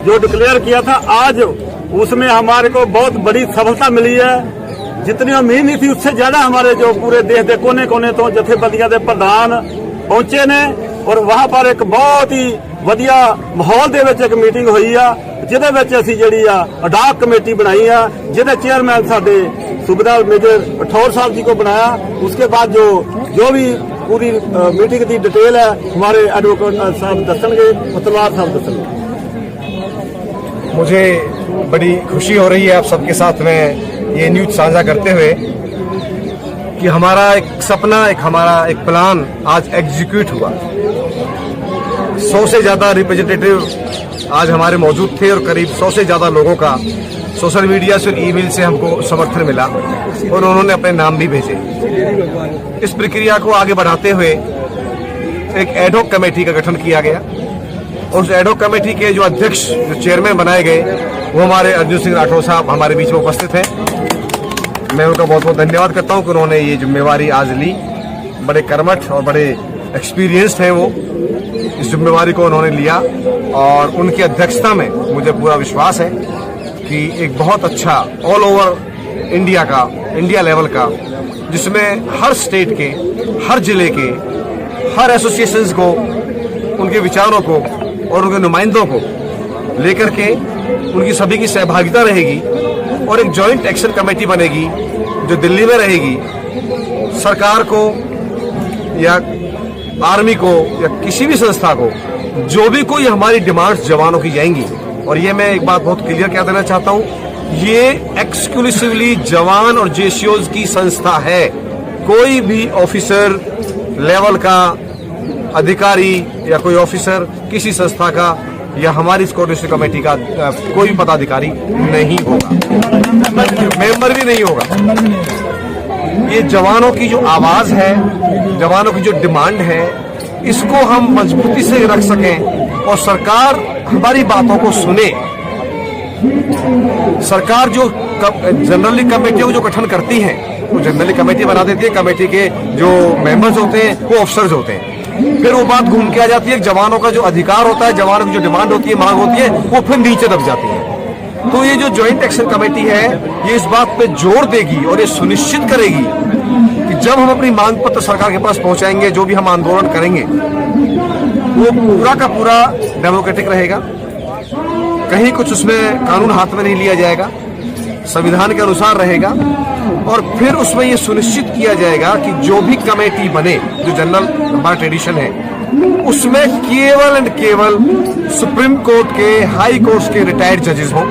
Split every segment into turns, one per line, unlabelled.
जो डिक्लेयर किया था आज उसमें हमारे को बहुत बड़ी सफलता मिली है। जितनी उम्मीद नहीं थी उससे ज्यादा हमारे जो पूरे देश के कोने कोने तो जथेबंदियां के प्रधान पहुंचे ने और वहां पर एक बहुत ही वधिया माहौल दे विच एक मीटिंग हुई आ जिहदे विच असीं जिहड़ी आ अडाक कमेटी बनाई आ जिहदे चेयरमैन साडे सूबेदार मेजर राठौर साहब जी को बनाया। उसके बाद जो भी पूरी मीटिंग की डिटेल है हमारे एडवोकेट साहब दसणगे, तलवार साहब दसणगे।
मुझे बड़ी खुशी हो रही है आप सबके साथ में ये न्यूज साझा करते हुए कि हमारा एक सपना, हमारा एक प्लान आज एग्जीक्यूट हुआ। 100 से ज्यादा रिप्रेजेंटेटिव आज हमारे मौजूद थे और करीब 100 से ज्यादा लोगों का सोशल मीडिया से और ईमेल से हमको समर्थन मिला और उन्होंने अपने नाम भी भेजे। इस प्रक्रिया को आगे बढ़ाते हुए एक एडहॉक कमेटी का गठन किया गया और उस एडहॉक कमेटी के जो अध्यक्ष, जो चेयरमैन बनाए गए, वो हमारे अर्जुन सिंह राठौर साहब हमारे बीच में उपस्थित हैं। मैं उनका बहुत बहुत धन्यवाद करता हूं कि उन्होंने ये जिम्मेवारी आज ली। बड़े कर्मठ और बड़े एक्सपीरियंस्ड हैं वो, इस जिम्मेवारी को उन्होंने लिया और उनकी अध्यक्षता में मुझे पूरा विश्वास है कि एक बहुत अच्छा ऑल ओवर इंडिया लेवल का, जिसमें हर स्टेट के, हर जिले के, हर एसोसिएशंस को, उनके विचारों को और उनके नुमाइंदों को लेकर के उनकी सभी की सहभागिता रहेगी और एक जॉइंट एक्शन कमेटी बनेगी जो दिल्ली में रहेगी। सरकार को या आर्मी को या किसी भी संस्था को जो भी कोई हमारी डिमांड्स जवानों की जाएंगी, और ये मैं एक बात बहुत क्लियर कह देना चाहता हूं, ये एक्सक्लूसिवली जवान और जेसीओज की संस्था है। कोई भी ऑफिसर लेवल का अधिकारी या कोई ऑफिसर किसी संस्था का या हमारी कोऑर्डिनेशन कमेटी का कोई भी पदाधिकारी नहीं होगा, मेंबर भी नहीं होगा। ये जवानों की जो आवाज है, जवानों की जो डिमांड है, इसको हम मजबूती से रख सकें और सरकार हमारी बातों को सुने। सरकार जो जनरली कमेटियों को जो गठन करती है वो जनरली कमेटी बना देती है, कमेटी के जो मेंबर्स होते हैं वो ऑफिसर्स होते हैं। फिर वो बात घूम के आ जाती है, जवानों का जो अधिकार होता है, जवानों की जो डिमांड होती है, मांग होती है, वो फिर नीचे दब जाती है। तो ये जो ज्वाइंट एक्शन कमेटी है ये इस बात पे जोर देगी और ये सुनिश्चित करेगी कि जब हम अपनी मांग पत्र सरकार के पास पहुंचाएंगे, जो भी हम आंदोलन करेंगे, वो पूरा का पूरा डेमोक्रेटिक रहेगा। कहीं कुछ उसमें कानून हाथ में नहीं लिया जाएगा, संविधान के अनुसार रहेगा और फिर उसमें ये सुनिश्चित किया जाएगा कि जो भी कमेटी बने, जो जनरल हमारा ट्रेडिशन है, उसमें केवल एंड केवल सुप्रीम कोर्ट के, हाई कोर्ट्स के रिटायर्ड जजेस हों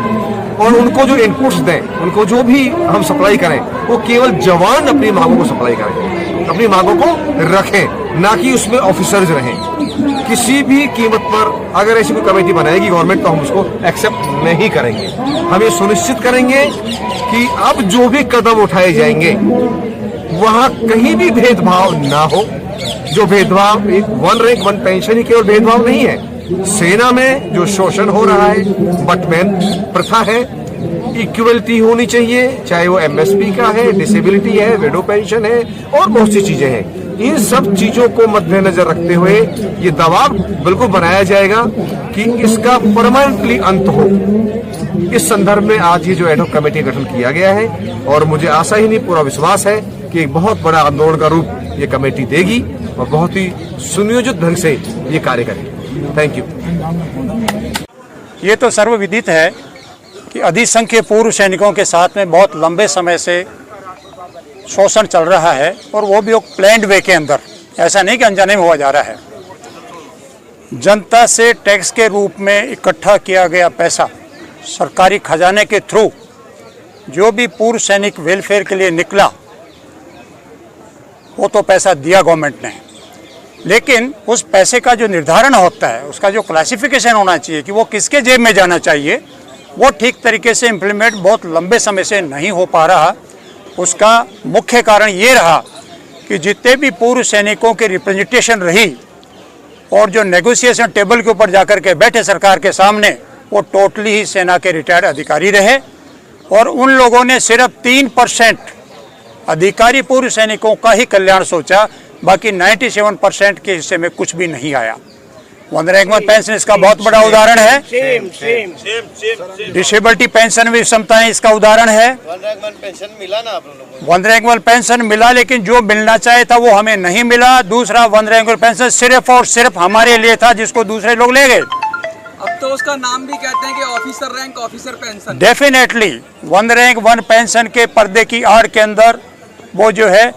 और उनको जो इनपुट्स दें, उनको जो भी हम सप्लाई करें, वो केवल जवान अपनी मांगों को सप्लाई करें, अपनी मांगों को रखें, ना कि उसमें ऑफिसर्स रहें। किसी भी कीमत पर अगर ऐसी कोई कमेटी बनाएगी गवर्नमेंट, तो हम उसको एक्सेप्ट नहीं करेंगे। हम ये सुनिश्चित करेंगे कि अब जो भी कदम उठाए जाएंगे वहां कहीं भी भेदभाव ना हो। जो भेदभाव, वन रैंक वन पेंशन ही केवल भेदभाव नहीं है, सेना में जो शोषण हो रहा है, बटमैन प्रथा है, इक्वलिटी होनी चाहिए, चाहे वो एमएसपी का है, डिसेबिलिटी है, विडो पेंशन है और बहुत सी चीजें हैं। इन सब चीजों को मद्देनजर रखते हुए ये दबाव बिल्कुल बनाया जाएगा कि इसका परमानेंटली अंत हो। इस संदर्भ में आज ये जो एडहॉक कमेटी गठन किया गया है और मुझे आशा ही नहीं, पूरा विश्वास है कि एक बहुत बड़ा आंदोलन का रूप ये कमेटी देगी और बहुत ही सुनियोजित ढंग से ये कार्य करेगी। Thank you.
ये तो सर्वविदित है कि अधिसंख्य पूर्व सैनिकों के साथ में बहुत लंबे समय से शोषण चल रहा है और वो भी एक प्लान्ड वे के अंदर, ऐसा नहीं कि अनजाने में हुआ जा रहा है। जनता से टैक्स के रूप में इकट्ठा किया गया पैसा सरकारी खजाने के थ्रू जो भी पूर्व सैनिक वेलफेयर के लिए निकला, वो तो पैसा दिया गवर्नमेंट ने, लेकिन उस पैसे का जो निर्धारण होता है, उसका जो क्लासिफिकेशन होना चाहिए कि वो किसके जेब में जाना चाहिए, वो ठीक तरीके से इम्प्लीमेंट बहुत लंबे समय से नहीं हो पा रहा। उसका मुख्य कारण ये रहा कि जितने भी पूर्व सैनिकों की रिप्रेजेंटेशन रही और जो नेगोशिएशन टेबल के ऊपर जाकर के बैठे सरकार के सामने, वो टोटली ही सेना के रिटायर्ड अधिकारी रहे और उन लोगों ने सिर्फ 3% अधिकारी पूर्व सैनिकों का ही कल्याण सोचा, बाकी 97% के हिस्से में कुछ भी नहीं आया। वन रैंक वन पेंशन इसका बहुत बड़ा उदाहरण है। डिसेबिलिटी पेंशन भी क्षमताएं इसका उदाहरण है।
वन रैंक वन पेंशन मिला ना आप लोगों को?
वन रैंक वन पेंशन मिला, लेकिन जो मिलना चाहिए था वो हमें नहीं मिला। दूसरा, वन रैंक वन पेंशन सिर्फ और सिर्फ हमारे लिए था, जिसको दूसरे लोग ले गए।
अब तो उसका नाम भी कहते हैं कि officer rank officer pension.
Definitely one rank one pension के पर्दे की आड़ के अंदर वो जो है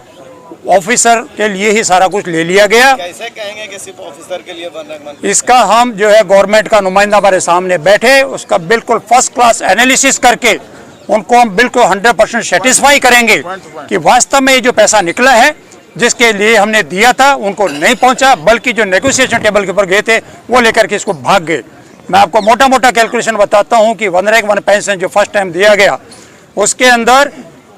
ऑफिसर के लिए ही सारा कुछ ले लिया गया।
कैसे कहेंगे कि सिर्फ ऑफिसर के लिए वन रैंक वन?
इसका हम जो है गवर्नमेंट का नुमाइंदा हमारे सामने बैठे, उसका बिल्कुल फर्स्ट क्लास एनालिसिस करके उनको हम बिल्कुल 100% सेटिस्फाई करेंगे कि वास्तव में ये जो पैसा निकला है जिसके लिए हमने दिया था उनको नहीं पहुंचा, बल्कि जो नेगोशिएशन टेबल के ऊपर गए थे वो लेकर के इसको भाग गए। मैं आपको मोटा मोटा कैलकुलेशन बताता हूं कि वन रैंक वन पेंशन जो फर्स्ट टाइम दिया गया उसके अंदर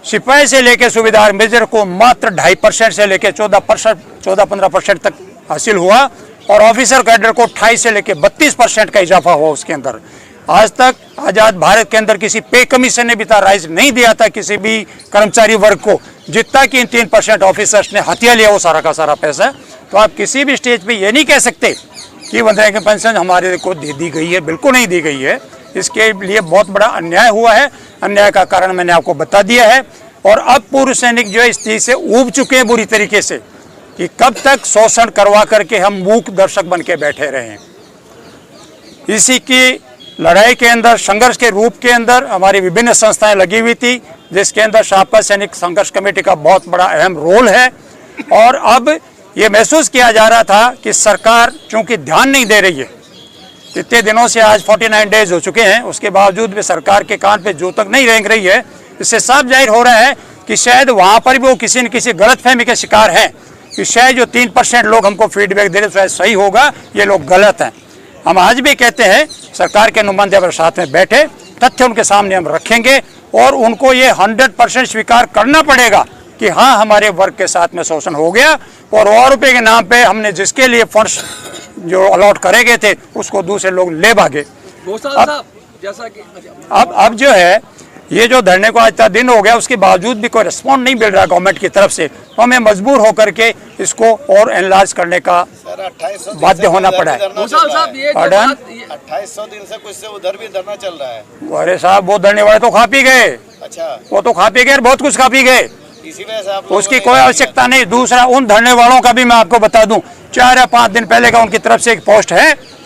सिपाही से लेकर सूबेदार मेजर को मात्र 2.5% से लेकर 14-15% तक हासिल हुआ, और ऑफिसर कैडर को 28 से लेकर 32% का इजाफा हुआ उसके अंदर। आज तक आजाद भारत के अंदर किसी पे कमीशन ने भी राइज नहीं दिया था किसी भी कर्मचारी वर्ग को, जितना कि इन 3% ऑफिसर्स ने हथिया लिया वो सारा का सारा पैसा। तो आप किसी भी स्टेज पे ये नहीं कह सकते कि वन रैंक पेंशन हमारे को दे दी गई है, बिल्कुल नहीं दी गई है। इसके लिए बहुत बड़ा अन्याय हुआ है। अन्याय का कारण मैंने आपको बता दिया है, और अब पूर्व सैनिक जो है इस चीज से ऊब चुके हैं बुरी तरीके से कि कब तक शोषण करवा करके हम मूक दर्शक बन के बैठे रहे हैं। इसी की लड़ाई के अंदर, संघर्ष के रूप के अंदर हमारी विभिन्न संस्थाएं लगी हुई थी, जिसके अंदर साबका सैनिक संघर्ष कमेटी का बहुत बड़ा अहम रोल है। और अब ये महसूस किया जा रहा था कि सरकार चूंकि ध्यान नहीं दे रही है, इतने दिनों से आज 49 डेज हो चुके हैं, उसके बावजूद भी सरकार के कान पे जो तक नहीं रेंग रही है, इससे साफ जाहिर हो रहा है कि शायद वहाँ पर भी वो किसी न किसी गलतफहमी के शिकार हैं कि शायद जो 3% लोग हमको फीडबैक दे रहे शायद सही होगा, ये लोग गलत हैं। हम आज भी कहते हैं सरकार के नुमाइंदे पर साथ में बैठे, तथ्य उनके सामने हम रखेंगे और उनको ये 100% स्वीकार करना पड़ेगा कि हाँ, हमारे वर्ग के साथ में शोषण हो गया, और ₹1 के नाम पे हमने जिसके लिए फंड्स जो अलॉट करे गए थे उसको दूसरे लोग ले भागे।
जैसा कि
अब जो है ये जो धरने को आज तक दिन हो गया, उसके बावजूद भी कोई रिस्पॉन्स नहीं मिल रहा गवर्नमेंट की तरफ से, तो हमें मजबूर होकर के इसको और एनलार्ज करने का बाध्य होना पड़ा है।
2800 दिन से कुछ से उधर भी धरना चल रहा है।
अरे साहब, वो धरने वाले तो खा पी गए।
अच्छा,
वो तो खा पी गए, बहुत कुछ खा पी गए,
इसी वजह से आप
उसकी कोई आवश्यकता नहीं। दूसरा, उन धरने वालों का भी मैं आपको बता दूं, 4 या 5 दिन पहले का उनकी तरफ से एक पोस्ट है।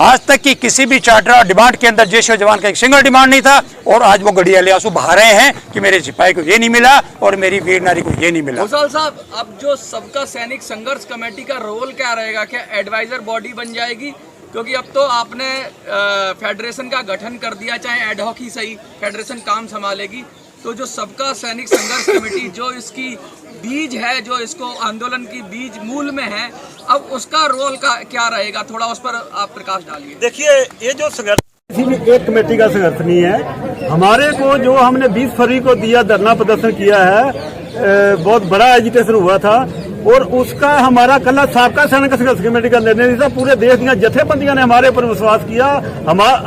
आज तक की किसी भी चार्टर और डिमांड के अंदर जैश जवान का एक सिंगल डिमांड नहीं था, और आज वो गड़ियाले आंसू बहा रहे हैं कि मेरे सिपाही को ये नहीं मिला और मेरी वीर नारी को ये नहीं मिला।
भूसाल साहब, अब जो सबका सैनिक संघर्ष कमेटी का रोल क्या रहेगा? क्या एडवाइजर बॉडी बन जाएगी? क्योंकि अब तो आपने फेडरेशन का गठन कर दिया, चाहे एडहॉक ही सही, फेडरेशन काम संभालेगी। तो जो सबका सैनिक संघर्ष कमेटी जो इसकी बीज है, जो इसको आंदोलन की बीज मूल में है, अब उसका रोल का क्या रहेगा? थोड़ा उस पर आप प्रकाश डालिए।
देखिए, ये जो संघर्ष किसी भी एक कमेटी का संघर्ष नहीं है। हमारे को जो हमने 20 फरवरी को दिया, धरना प्रदर्शन किया है, बहुत बड़ा एजिटेशन हुआ था, और उसका हमारा कल साबका सैनिक संघर्ष कमेटी का निर्णय था। पूरे देश की जथेबंदियों ने हमारे ऊपर विश्वास किया,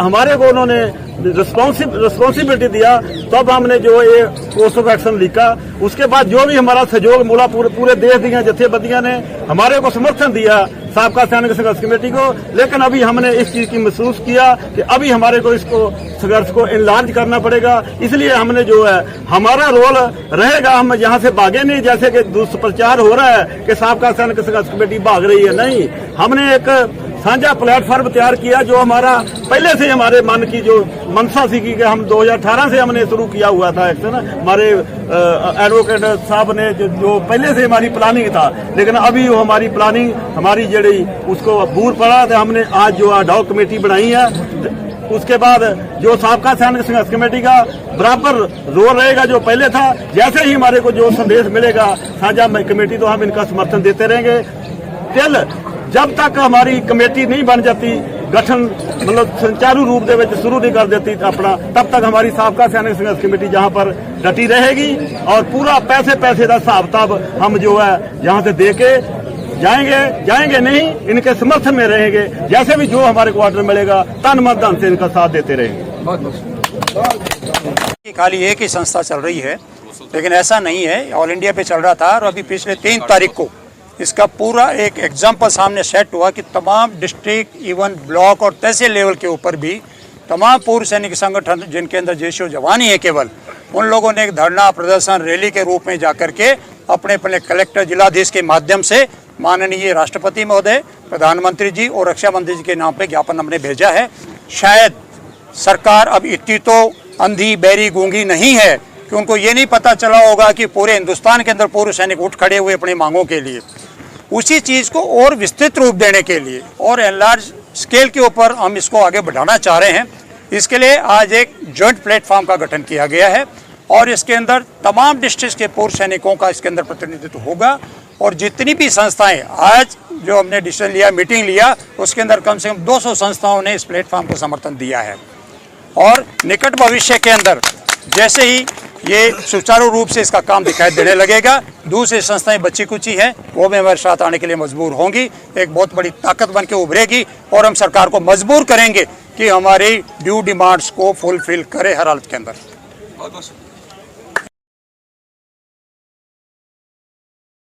हमारे को उन्होंने रिस्पॉन्सिबिलिटी दिया, तब हमने जो ये कोर्स ऑफ एक्शन लिखा। उसके बाद जो भी हमारा सहयोग मिला, पूरे देश की जथेबंदियों ने हमारे को समर्थन दिया, साबका सैनिक संघर्ष कमेटी को। लेकिन अभी हमने इस चीज की महसूस किया कि अभी हमारे को इसको संघर्ष को एनलार्ज करना पड़ेगा। इसलिए हमने जो है हमारा रोल रहेगा, हम यहाँ से भागे नहीं, जैसे कि दुष्प्रचार हो रहा है कि साबका सैनिक संघर्ष कमेटी भाग रही है। नहीं, हमने एक साझा प्लेटफॉर्म तैयार किया, जो हमारा पहले से हमारे मन की जो मनसा थी कि हम 2018 से हमने शुरू किया हुआ था एक्शन। हमारे एडवोकेट साहब ने जो पहले से हमारी प्लानिंग था, लेकिन अभी वो हमारी प्लानिंग हमारी जड़ी उसको बूर पड़ा, तो हमने आज जो एडहॉक कमेटी बनाई है। उसके बाद जो साबका सैनिक संघर्ष कमेटी का बराबर रोल रहेगा जो पहले था। जैसे ही हमारे को जो संदेश मिलेगा साझा कमेटी, तो हम इनका समर्थन देते रहेंगे। जब तक हमारी कमेटी नहीं बन जाती, गठन मतलब सुचारू रूप से शुरू नहीं कर देती अपना, तब तक हमारी साबका सैनिक संघर्ष कमेटी जहां पर डटी रहेगी, और पूरा पैसे का हिसाब किताब हम जो है यहाँ से दे के जाएंगे नहीं, इनके समर्थन में रहेंगे। जैसे भी जो हमारे को ऑर्डर मिलेगा, तन मन धन से इनका साथ देते रहेंगे।
खाली एक ही संस्था चल रही है, लेकिन ऐसा नहीं है। ऑल इंडिया पे चल रहा था, और अभी पिछले 3 तारीख को इसका पूरा एक एग्जाम्पल सामने सेट हुआ कि तमाम डिस्ट्रिक्ट, इवन ब्लॉक और तहसील लेवल के ऊपर भी तमाम पूर्व सैनिक संगठन जिनके अंदर जैशो जवान ही है केवल, उन लोगों ने एक धरना प्रदर्शन रैली के रूप में जाकर के अपने अपने कलेक्टर, जिलाधीश के माध्यम से माननीय राष्ट्रपति महोदय, प्रधानमंत्री जी और रक्षा मंत्री जी के नाम पे ज्ञापन हमने भेजा है। शायद सरकार अब इतनी तो अंधी, बहरी, गूंगी नहीं है कि उनको ये नहीं पता चला होगा कि पूरे हिंदुस्तान के अंदर पूर्व सैनिक उठ खड़े हुए अपनी मांगों के लिए। उसी चीज़ को और विस्तृत रूप देने के लिए और एनलार्ज स्केल के ऊपर हम इसको आगे बढ़ाना चाह रहे हैं। इसके लिए आज एक जॉइंट प्लेटफॉर्म का गठन किया गया है और इसके अंदर तमाम डिस्ट्रिक्ट के पूर्व सैनिकों का इसके अंदर प्रतिनिधित्व होगा। और जितनी भी संस्थाएं आज जो हमने डिसीजन लिया, मीटिंग लिया, उसके अंदर कम से कम 200 संस्थाओं ने इस प्लेटफॉर्म को समर्थन दिया है। और निकट भविष्य के अंदर जैसे ही ये सुचारू रूप से इसका काम दिखाई देने लगेगा, दूसरी संस्थाएं बच्ची कुची हैं वो भी हमारे साथ आने के लिए मजबूर होंगी, एक बहुत बड़ी ताकत बन के उभरेगी और हम सरकार को मजबूर करेंगे कि हमारी ड्यू डिमांड्स को फुलफिल करे हर हालत के अंदर।
बहुत बहुत